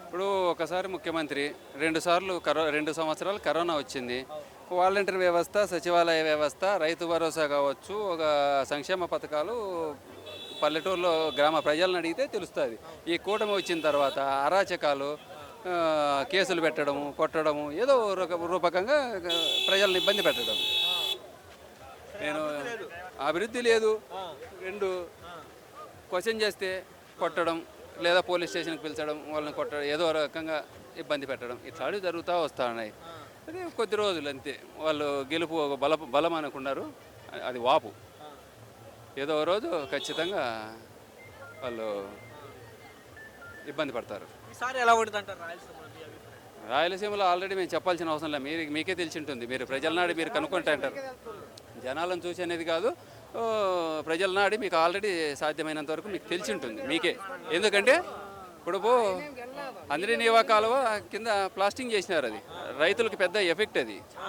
ఇప్పుడు ఒకసారి ముఖ్యమంత్రి 2 సార్లు 2 సంవత్సరాలు కరోనా వచ్చింది. వాలంటీర్ వ్యవస్థ, సచివాలయ వ్యవస్థ, రైతు భరోసా కావచ్చు, ఒక సంక్షేమ పథకాలు పల్లెటూరులో గ్రామ ప్రజలను అడిగితే తెలుస్తుంది. ఈ కూటమి వచ్చిన తర్వాత అరాచకాలు, కేసులు పెట్టడము, కొట్టడము, ఏదో రూపకంగా ప్రజలను ఇబ్బంది పెట్టడం. నేను అభివృద్ధి లేదు. 2 క్వశ్చన్ చేస్తే కొట్టడం, లేదా పోలీస్ స్టేషన్కి పిలిచడం, వాళ్ళని కొట్టడం, ఏదో రకంగా ఇబ్బంది పెట్టడం, ఇట్లాంటివి జరుగుతూ వస్తూ ఉన్నాయి. అదే కొద్ది రోజులు అంతే. వాళ్ళు గెలుపు ఒక బలం అనుకున్నారు, అది వాపు. ఏదో రోజు ఖచ్చితంగా వాళ్ళు ఇబ్బంది పడతారు. ఈసారి ఎలా ఉంటుంది అంటారు రాయలసీమలో మీ అభిప్రాయం? రాయలసీమలో ఆల్రెడీ మేము చెప్పాల్సిన అవసరం లేదు. మీకే తెలిసి ఉంటుంది. మీరు ప్రజల నాడి మీరు కనుక్కుంటా అంటారు. జనాలను చూసి అనేది కాదు, ప్రజల నాడి మీకు ఆల్రెడీ సాధ్యమైనంత వరకు మీకు తెలిసి ఉంటుంది మీకే. ఎందుకంటే ఇప్పుడు అందరి నీవా కాలువ కింద ప్లాస్టింగ్ చేసినారు. అది రైతులకు పెద్ద ఎఫెక్ట్ అది.